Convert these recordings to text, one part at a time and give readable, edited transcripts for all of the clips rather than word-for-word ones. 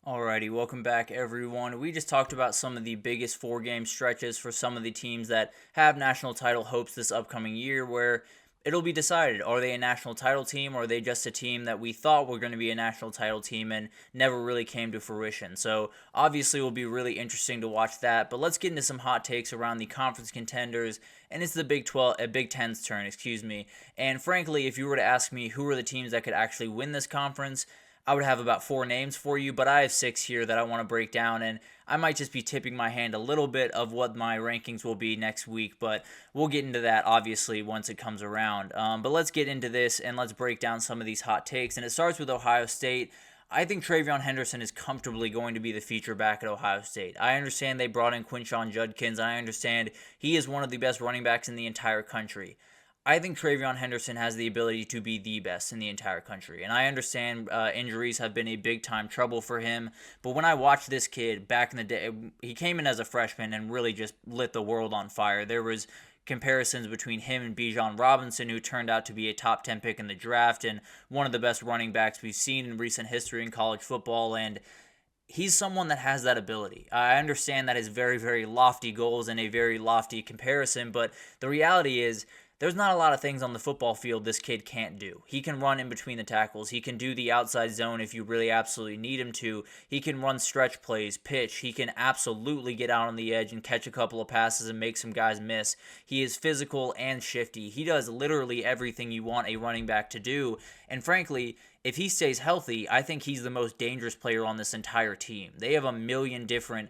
Alrighty, welcome back everyone. We just talked about some of the biggest four-game stretches for some of the teams that have national title hopes this upcoming year where it'll be decided. Are they a national title team or are they just a team that we thought were going to be a national title team and never really came to fruition? So obviously it will be really interesting to watch that, but let's get into some hot takes around the conference contenders, and it's the Big Ten's turn, And frankly, if you were to ask me who are the teams that could actually win this conference, I would have about 4 names for you, but I have 6 here that I want to break down, and I might just be tipping my hand a little bit of what my rankings will be next week, but we'll get into that obviously once it comes around. But let's get into this and let's break down some of these hot takes, and it starts with Ohio State. I think TreVeyon Henderson is comfortably going to be the feature back at Ohio State. I understand they brought in Quinshon Judkins, and I understand he is one of the best running backs in the entire country. I think TreVeyon Henderson has the ability to be the best in the entire country. And I understand injuries have been a big-time trouble for him. But when I watched this kid back in the day, he came in as a freshman and really just lit the world on fire. There was comparisons between him and Bijan Robinson, who turned out to be a top 10 pick in the draft and one of the best running backs we've seen in recent history in college football. And he's someone that has that ability. I understand that is very, very lofty goals and a very lofty comparison. But the reality is, there's not a lot of things on the football field this kid can't do. He can run in between the tackles. He can do the outside zone if you really absolutely need him to. He can run stretch plays, pitch. He can absolutely get out on the edge and catch a couple of passes and make some guys miss. He is physical and shifty. He does literally everything you want a running back to do. And frankly, if he stays healthy, I think he's the most dangerous player on this entire team. They have a million different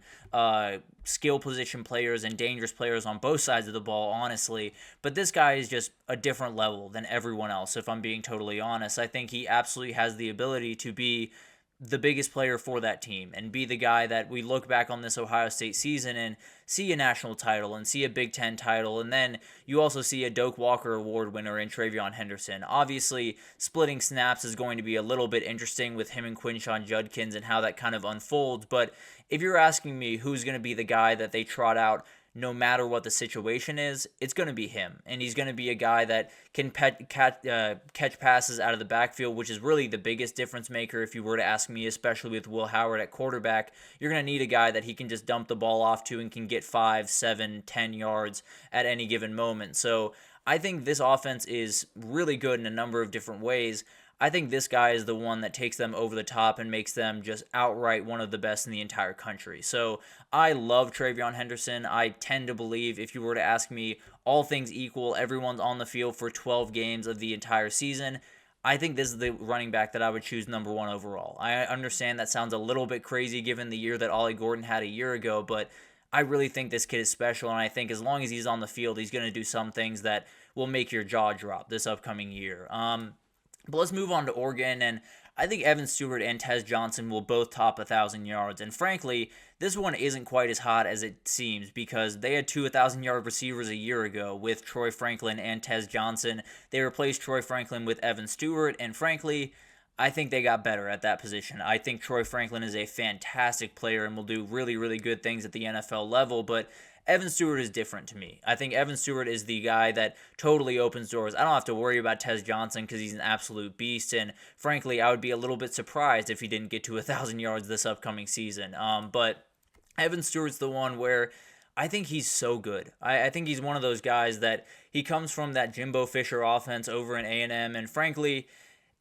skill position players and dangerous players on both sides of the ball, honestly. But this guy is just a different level than everyone else, if I'm being totally honest. I think he absolutely has the ability to be the biggest player for that team and be the guy that we look back on this Ohio State season and see a national title and see a Big Ten title, and then you also see a Doak Walker Award winner in TreVeyon Henderson. Obviously, splitting snaps is going to be a little bit interesting with him and Quinshon Judkins and how that kind of unfolds, but if you're asking me who's going to be the guy that they trot out no matter what the situation is, it's going to be him. And he's going to be a guy that can catch passes out of the backfield, which is really the biggest difference maker if you were to ask me, especially with Will Howard at quarterback. You're going to need a guy that he can just dump the ball off to and can get 5, 7, 10 yards at any given moment. So I think this offense is really good in a number of different ways. I think this guy is the one that takes them over the top and makes them just outright one of the best in the entire country. So I love TreVeyon Henderson. I tend to believe, if you were to ask me, all things equal, everyone's on the field for 12 games of the entire season, I think this is the running back that I would choose number 1 overall. I understand that sounds a little bit crazy given the year that Ollie Gordon had a year ago, but I really think this kid is special, and I think as long as he's on the field, he's going to do some things that will make your jaw drop this upcoming year. But let's move on to Oregon, and I think Evan Stewart and Tez Johnson will both top 1,000 yards. And frankly, this one isn't quite as hot as it seems because they had 2 1,000-yard receivers a year ago with Troy Franklin and Tez Johnson. They replaced Troy Franklin with Evan Stewart, and frankly, I think they got better at that position. I think Troy Franklin is a fantastic player and will do really, really good things at the NFL level, but Evan Stewart is different to me. I think Evan Stewart is the guy that totally opens doors. I don't have to worry about Tez Johnson because he's an absolute beast, and frankly, I would be a little bit surprised if he didn't get to 1,000 yards this upcoming season. But Evan Stewart's the one where I think he's so good. I think he's one of those guys that he comes from that Jimbo Fisher offense over in A&M, and frankly,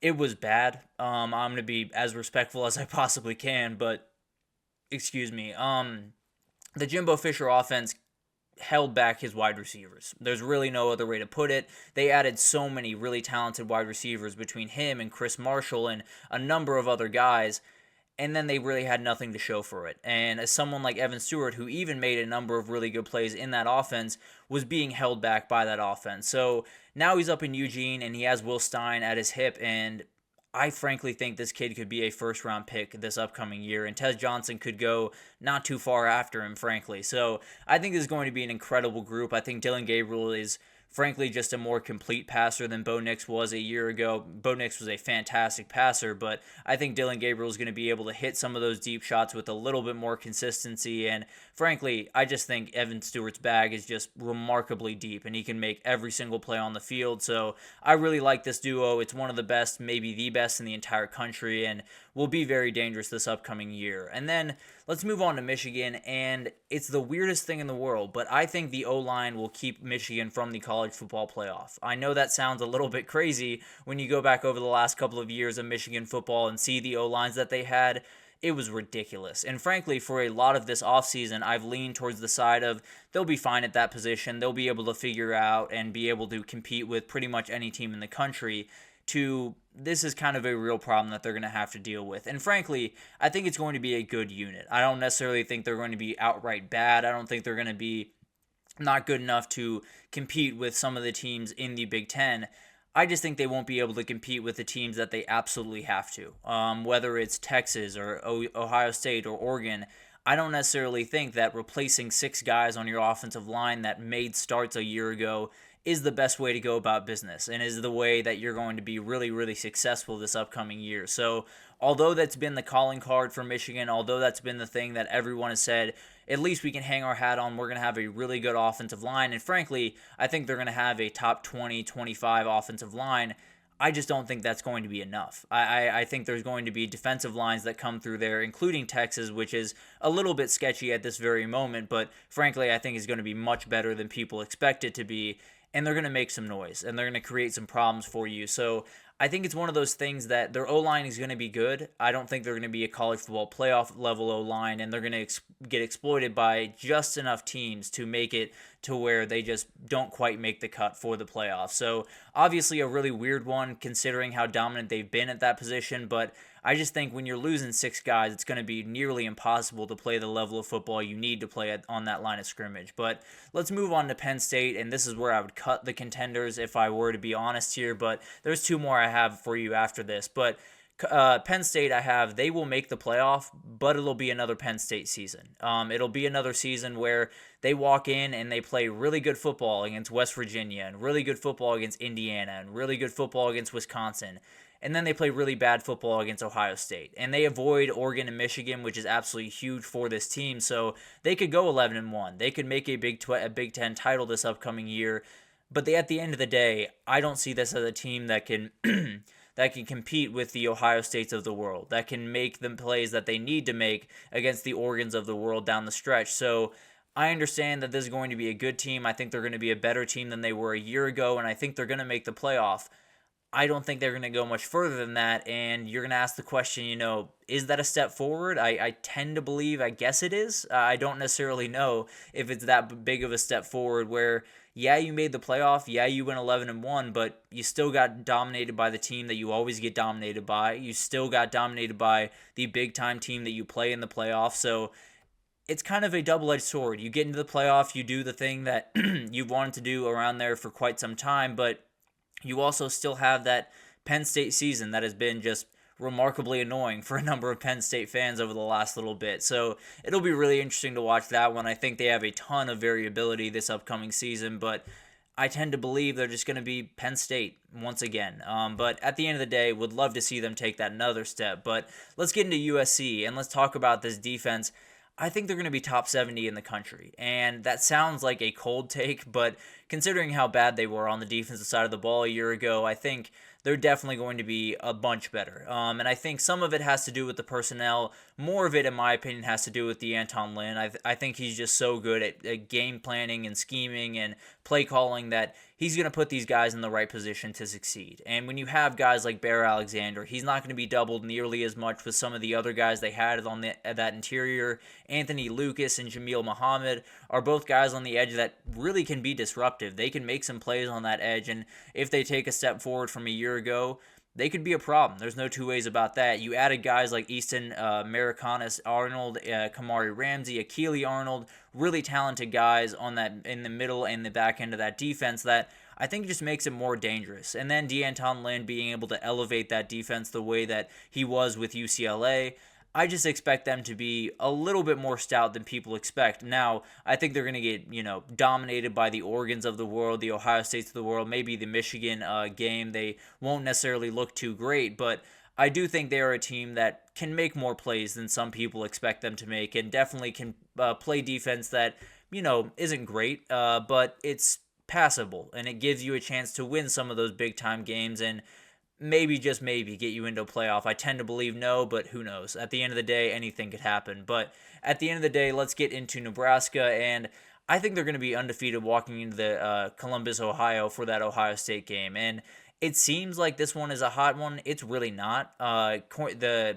it was bad. I'm going to be as respectful as I possibly can, but excuse me. The Jimbo Fisher offense held back his wide receivers. There's really no other way to put it. They added so many really talented wide receivers between him and Chris Marshall and a number of other guys, and then they really had nothing to show for it. And as someone like Evan Stewart, who even made a number of really good plays in that offense, was being held back by that offense. So now he's up in Eugene, and he has Will Stein at his hip, and I frankly think this kid could be a first-round pick this upcoming year, and Tez Johnson could go not too far after him, frankly. So I think this is going to be an incredible group. I think Dylan Gabriel is frankly just a more complete passer than Bo Nix was a year ago. Bo Nix was a fantastic passer, but I think Dylan Gabriel is going to be able to hit some of those deep shots with a little bit more consistency. And frankly, I just think Evan Stewart's bag is just remarkably deep, and he can make every single play on the field. So I really like this duo. It's one of the best, maybe the best in the entire country. And will be very dangerous this upcoming year. And then let's move on to Michigan, and it's the weirdest thing in the world, but I think the O-line will keep Michigan from the college football playoff. I know that sounds a little bit crazy when you go back over the last couple of years of Michigan football and see the O-lines that they had. It was ridiculous. And frankly, for a lot of this offseason, I've leaned towards the side of they'll be fine at that position. They'll be able to figure out and be able to compete with pretty much any team in the country. To this is kind of a real problem that they're going to have to deal with. And frankly, I think it's going to be a good unit. I don't necessarily think they're going to be outright bad. I don't think they're going to be not good enough to compete with some of the teams in the Big Ten. I just think they won't be able to compete with the teams that they absolutely have to, whether it's Texas or Ohio State or Oregon. I don't necessarily think that replacing 6 guys on your offensive line that made starts a year ago is the best way to go about business and is the way that you're going to be really, really successful this upcoming year. So although that's been the calling card for Michigan, although that's been the thing that everyone has said, at least we can hang our hat on, we're going to have a really good offensive line. And frankly, I think they're going to have a top 20, 25 offensive line. I just don't think that's going to be enough. I think there's going to be defensive lines that come through there, including Texas, which is a little bit sketchy at this very moment, but frankly, I think is going to be much better than people expect it to be. And they're going to make some noise, and they're going to create some problems for you. So I think it's one of those things that their O-line is going to be good. I don't think they're going to be a college football playoff level O-line, and they're going to get exploited by just enough teams to make it to where they just don't quite make the cut for the playoffs. So obviously a really weird one considering how dominant they've been at that position, but I just think when you're losing 6 guys, it's going to be nearly impossible to play the level of football you need to play on that line of scrimmage. But let's move on to Penn State, and this is where I would cut the contenders if I were to be honest here, but there's 2 more I have for you after this. But Penn State, they will make the playoff, but it'll be another Penn State season. It'll be another season where they walk in and they play really good football against West Virginia and really good football against Indiana and really good football against Wisconsin. And then they play really bad football against Ohio State. And they avoid Oregon and Michigan, which is absolutely huge for this team. So they could go 11-1. They could make a Big Ten title this upcoming year. But at the end of the day, I don't see this as a team that can that can compete with the Ohio States of the world, that can make the plays that they need to make against the Oregons of the world down the stretch. So I understand that this is going to be a good team. I think they're going to be a better team than they were a year ago, and I think they're going to make the playoff. I don't think they're going to go much further than that, and you're going to ask the question, is that a step forward? I tend to believe, I guess it is. I don't necessarily know if it's that big of a step forward where, yeah, you made the playoff, yeah, you went 11-1, but you still got dominated by the team that you always get dominated by. You still got dominated by the big-time team that you play in the playoff, so it's kind of a double-edged sword. You get into the playoff, you do the thing that you've wanted to do around there for quite some time, but you also still have that Penn State season that has been just remarkably annoying for a number of Penn State fans over the last little bit. So it'll be really interesting to watch that one. I think they have a ton of variability this upcoming season, but I tend to believe they're just going to be Penn State once again. But at the end of the day, would love to see them take that another step. But let's get into USC and let's talk about this defense. I think they're going to be top 70 in the country. And that sounds like a cold take, but considering how bad they were on the defensive side of the ball a year ago, I think they're definitely going to be a bunch better. And I think some of it has to do with the personnel. More of it, in my opinion, has to do with D'Anton Lynn. I think he's just so good at game planning and scheming and play calling that he's going to put these guys in the right position to succeed. And when you have guys like Bear Alexander, he's not going to be doubled nearly as much with some of the other guys they had on that interior. Anthony Lucas and Jameel Muhammad are both guys on the edge that really can be disruptive. They can make some plays on that edge, and if they take a step forward from a year ago, they could be a problem. There's no two ways about that. You added guys like Easton Maricanis Arnold, Kamari Ramsey, Akili Arnold, really talented guys on that in the middle and the back end of that defense that I think just makes it more dangerous. And then D'Anton Lynn being able to elevate that defense the way that he was with UCLA. I just expect them to be a little bit more stout than people expect. Now, I think they're going to get, dominated by the Oregons of the world, the Ohio States of the world, maybe the Michigan game. They won't necessarily look too great, but I do think they are a team that can make more plays than some people expect them to make and definitely can play defense that, isn't great, but it's passable, and it gives you a chance to win some of those big-time games. And maybe, just maybe, get you into a playoff. I tend to believe no, but who knows? At the end of the day, anything could happen. But at the end of the day, let's get into Nebraska, and I think they're going to be undefeated walking into the Columbus, Ohio for that Ohio State game. And it seems like this one is a hot one. It's really not. The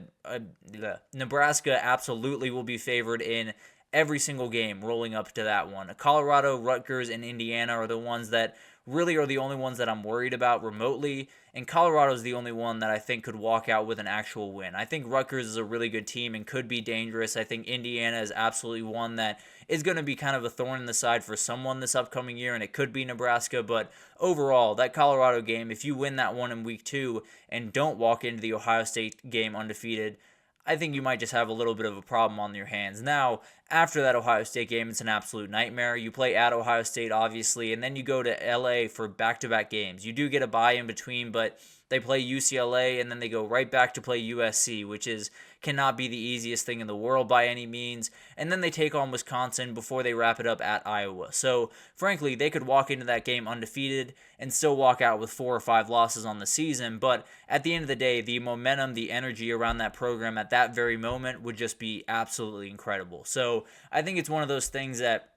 Nebraska absolutely will be favored in every single game rolling up to that one. Colorado, Rutgers, and Indiana are the ones that really are the only ones that I'm worried about remotely, and Colorado is the only one that I think could walk out with an actual win. I think Rutgers is a really good team and could be dangerous. I think Indiana is absolutely one that is going to be kind of a thorn in the side for someone this upcoming year, and it could be Nebraska, but overall, that Colorado game, if you win that one in week 2 and don't walk into the Ohio State game undefeated, I think you might just have a little bit of a problem on your hands. Now, after that Ohio State game, it's an absolute nightmare. You play at Ohio State, obviously, and then you go to LA for back-to-back games. You do get a bye in between, but they play UCLA, and then they go right back to play USC, which cannot be the easiest thing in the world by any means. And then they take on Wisconsin before they wrap it up at Iowa. So, frankly, they could walk into that game undefeated and still walk out with 4 or 5 losses on the season. But at the end of the day, the momentum, the energy around that program at that very moment would just be absolutely incredible. So, I think it's one of those things that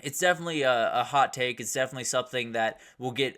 it's definitely a hot take. It's definitely something that will get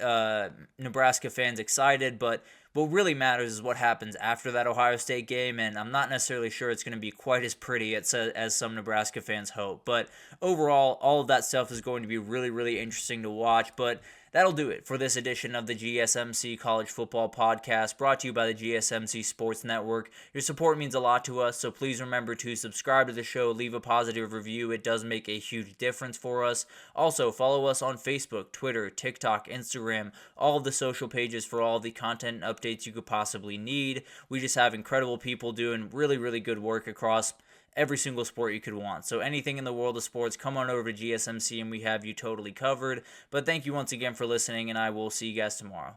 Nebraska fans excited, but what really matters is what happens after that Ohio State game, and I'm not necessarily sure it's going to be quite as pretty as some Nebraska fans hope. But overall, all of that stuff is going to be really, really interesting to watch. But that'll do it for this edition of the GSMC College Football Podcast, brought to you by the GSMC Sports Network. Your support means a lot to us, so please remember to subscribe to the show, leave a positive review. It does make a huge difference for us. Also, follow us on Facebook, Twitter, TikTok, Instagram, all of the social pages for all the content and updates you could possibly need. We just have incredible people doing really, really good work across every single sport you could want. So anything in the world of sports, come on over to GSMC and we have you totally covered. But thank you once again for listening, and I will see you guys tomorrow.